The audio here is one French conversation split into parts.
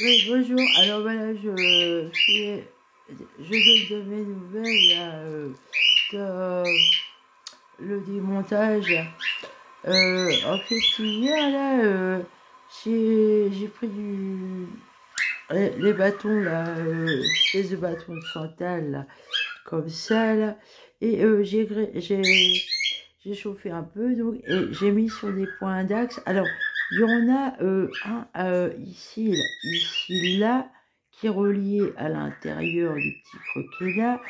Oui, bonjour. Alors voilà, je donne de mes nouvelles là, de le démontage. En fait, hier là, j'ai pris les bâtons là, espèce de bâtons de santal là, comme ça là, et j'ai chauffé un peu donc et j'ai mis sur des points d'axe. Alors il y en a un ici, là, qui est relié à l'intérieur du petit croquet là,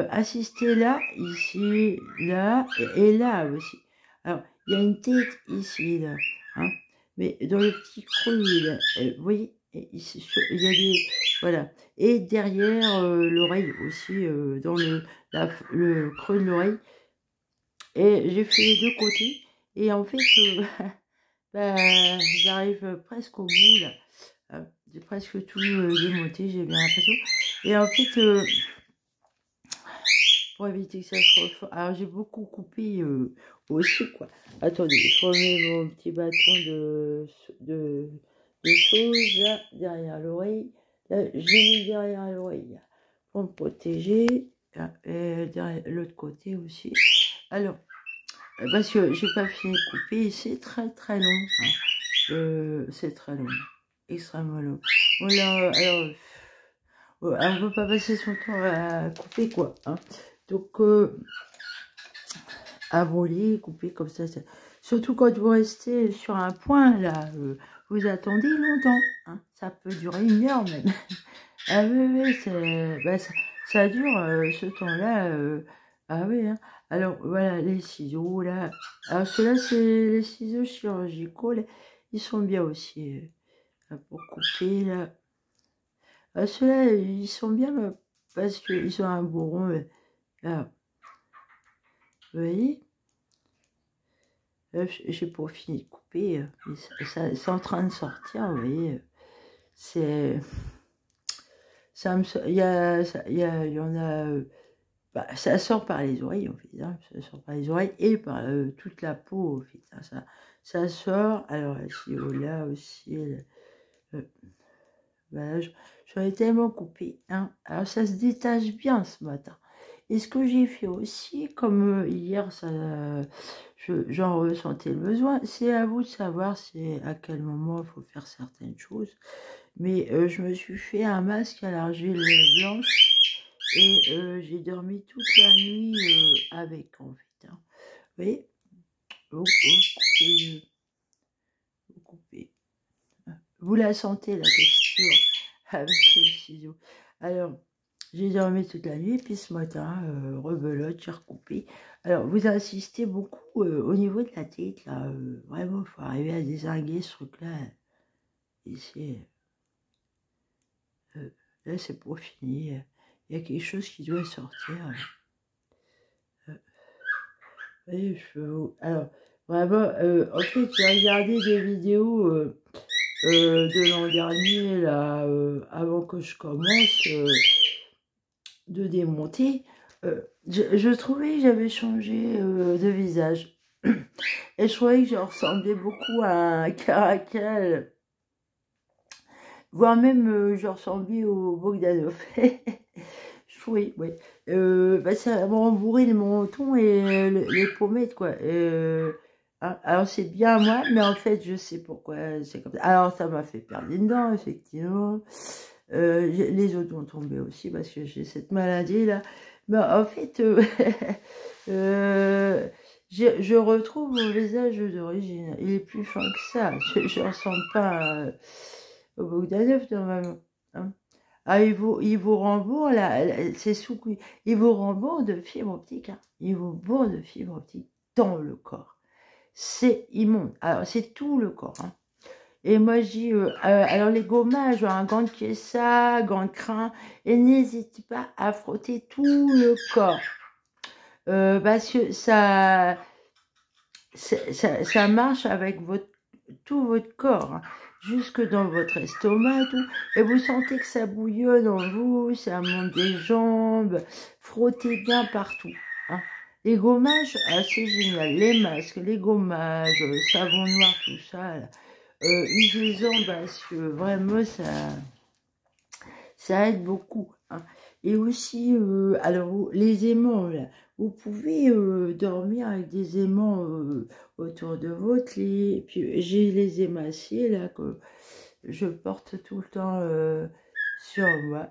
assisté là, ici, là, et là aussi. Alors, il y a une tête ici, là, hein, mais dans le petit creux, là, vous voyez, ici, il y a des, voilà. Et derrière l'oreille aussi, dans le creux de l'oreille. Et j'ai fait les deux côtés. Et en fait, bah, j'arrive presque au bout, là. J'ai presque tout démonté, j'ai bien l'impression. Et en fait, pour éviter que ça se reforme, alors j'ai beaucoup coupé aussi, quoi. Attendez, je remets mon petit bâton de choses, là, derrière l'oreille. Là, j'ai mis derrière l'oreille, pour me protéger. Là, et derrière l'autre côté aussi. Alors, parce que j'ai pas fini de couper, c'est très très long. Hein. C'est très long, extrêmement long. Voilà, alors, on peut pas passer son temps à couper, quoi. Hein. Donc, à voler, couper comme ça. Surtout quand vous restez sur un point, là, vous attendez longtemps. Hein. Ça peut durer 1 heure même. Ah oui, bah, ça dure ce temps-là. Ah oui, hein. Alors voilà, les ciseaux là. Alors ceux-là, c'est les ciseaux chirurgicaux. Là. Ils sont bien aussi pour couper là. Ceux-là, ils sont bien parce qu'ils ont un bourron. Là. Vous voyez? J'ai pas fini de couper. C'est en train de sortir, vous voyez. C'est... il y en a... bah, ça sort par les oreilles, en fait. Hein, ça sort par les oreilles et par toute la peau, en fait. Hein, ça sort. Alors, là aussi... Voilà, j'en ai tellement coupé. Hein. Alors, ça se détache bien ce matin. Et ce que j'ai fait aussi, comme hier, j'en ressentais le besoin, c'est à vous de savoir à quel moment il faut faire certaines choses. Mais je me suis fait un masque à l'argile blanche et j'ai dormi toute la nuit avec, en fait. Hein. Vous voyez, vous coupez. Vous la sentez, la texture, avec le ciseau. Alors, j'ai dormi toute la nuit, puis ce matin, rebelote, j'ai recoupé. Alors, vous insistez beaucoup au niveau de la tête, là. Vraiment, il faut arriver à dézinguer ce truc-là. Ici, là, c'est pour finir. Il y a quelque chose qui doit sortir. Voyez, alors, vraiment, en fait, j'ai regardé des vidéos de l'an dernier, là, avant que je commence de démonter. Je trouvais que j'avais changé de visage. Et je trouvais que je ressemblais beaucoup à un caracal. Voire même, je ressemblais au Bogdanov. Je trouvais, oui. Bah, ça m'a rembourré le menton et les pommettes, quoi. Alors, c'est bien moi, mais en fait, je sais pourquoi c'est comme ça. Alors, ça m'a fait perdre une dent, effectivement. Les autres vont tomber aussi parce que j'ai cette maladie-là. Mais en fait, je retrouve mon visage d'origine. Il est plus fin que ça. Je ne ressemble pas au Bogdanov, normalement. Hein. Ah, il vous rembourse, là, c'est il vous rembourse de fibres optiques. Hein. Il vous bourre de fibres optiques dans le corps. C'est immonde. Alors, c'est tout le corps. Hein. Et moi, je dis, alors les gommages, un gant de piessa, gant de crin, et n'hésitez pas à frotter tout le corps. Parce que ça marche avec tout votre corps, hein, jusque dans votre estomac et tout. Et vous sentez que ça bouillonne en vous, ça monte des jambes, frottez bien partout. Hein. Les gommages, c'est génial. Les masques, les gommages, savon noir, tout ça, là. usez-en parce que vraiment ça aide beaucoup. Hein. Et aussi, alors les aimants, là, vous pouvez dormir avec des aimants autour de votre lit. Et puis j'ai les émaciés là que je porte tout le temps sur moi.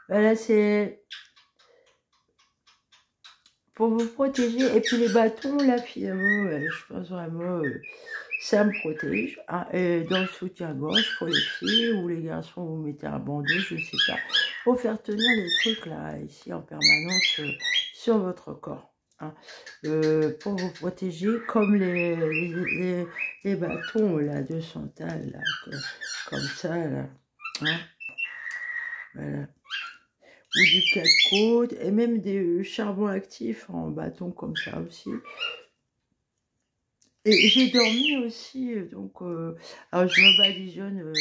Voilà, c'est pour vous protéger. Et puis les bâtons, là, finalement, je pense vraiment, ça me protège. Hein. Et dans le soutien-gorge, pour les filles ou les garçons, vous mettez un bandeau, je ne sais pas. Pour faire tenir les trucs, là, ici, en permanence, sur votre corps. Hein. Pour vous protéger, comme les bâtons, là, de santal, là, comme ça, là. Hein. Voilà. Ou du 4 côtes, et même des charbons actifs en bâton comme ça aussi. Et j'ai dormi aussi, donc, alors je me badigeonne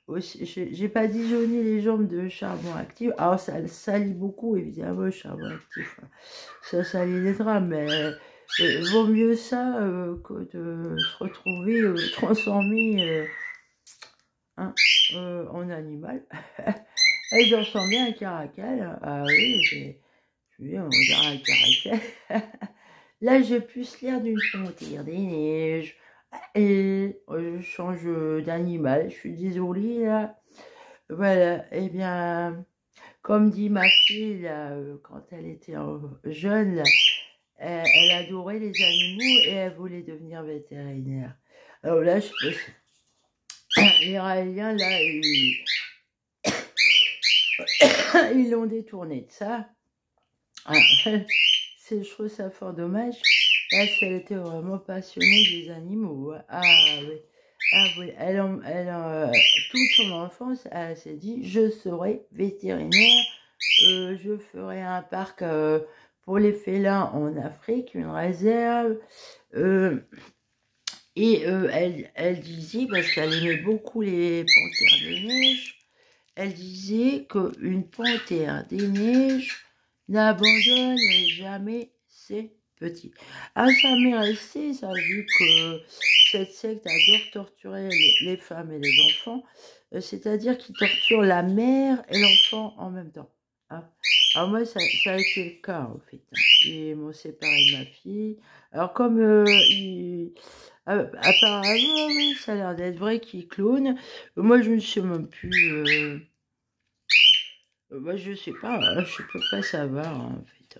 aussi, j'ai pas badigeonné les jambes de charbon actif, alors ça salit beaucoup évidemment le charbon actif, hein. Ça salit les draps, mais vaut mieux ça que de se retrouver transformé hein, en animal. Et j'en sens bien un caracal. Ah oui, on dirait un caracal. Là, je puisse lire d'une panthère des neiges. Et je change d'animal. Je suis désolée, là. Voilà, eh bien, comme dit ma fille, là, quand elle était jeune, là, elle adorait les animaux et elle voulait devenir vétérinaire. Alors là, je peux... Les Raéliens, là, ils l'ont détourné de ça. Ah, je trouve ça fort dommage. Parce qu'elle était vraiment passionnée des animaux. Ah oui. Ah oui. Toute son enfance, elle s'est dit, je serai vétérinaire. Je ferai un parc pour les félins en Afrique, une réserve. Elle disait, parce qu'elle aimait beaucoup les panthères des neiges, elle disait qu'une panthère des neiges n'abandonne jamais ses petits. Ah, ça m'est resté, ça, vu que cette secte adore torturer les femmes et les enfants, c'est-à-dire qu'ils torturent la mère et l'enfant en même temps. Hein. Alors moi, ça a été le cas, en fait. Hein. Ils m'ont séparé de ma fille. Alors comme apparemment, oui, ça a l'air d'être vrai qu'ils clonent. Moi, je ne sais même plus... Moi, je sais pas, hein, je peux pas savoir, hein, en fait.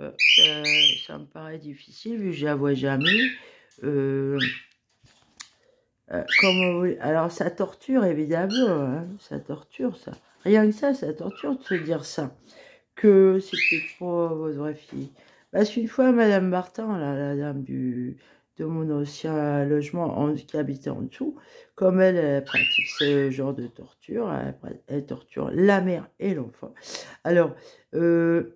Hein. Ça me paraît difficile, vu que je la vois jamais. Alors, ça torture, évidemment, hein, ça torture, ça. Rien que ça torture de se dire ça. Que c'était pas votre vraie fille. Parce qu'une fois, Madame Martin, la dame de mon ancien logement qui habitait en dessous, comme elle pratique ce genre de torture, elle torture la mère et l'enfant. Alors, une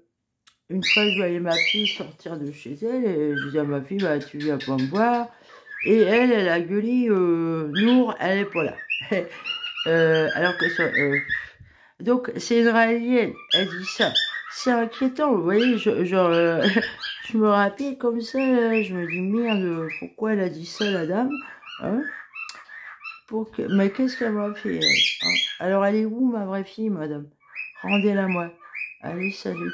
fois, je voyais ma fille sortir de chez elle, et je disais à ma fille, bah, tu viens pas me voir. Et elle a gueulé, Nour, elle est pas là. Alors que ça... donc, c'est une Raélienne, elle dit ça. C'est inquiétant, vous voyez, je me rappelle comme ça, là, je me dis, merde, pourquoi elle a dit ça, la dame, hein, mais qu'est-ce qu'elle m'a fait, hein? Alors, elle est où, ma vraie fille, madame? Rendez-la moi. Allez, salut.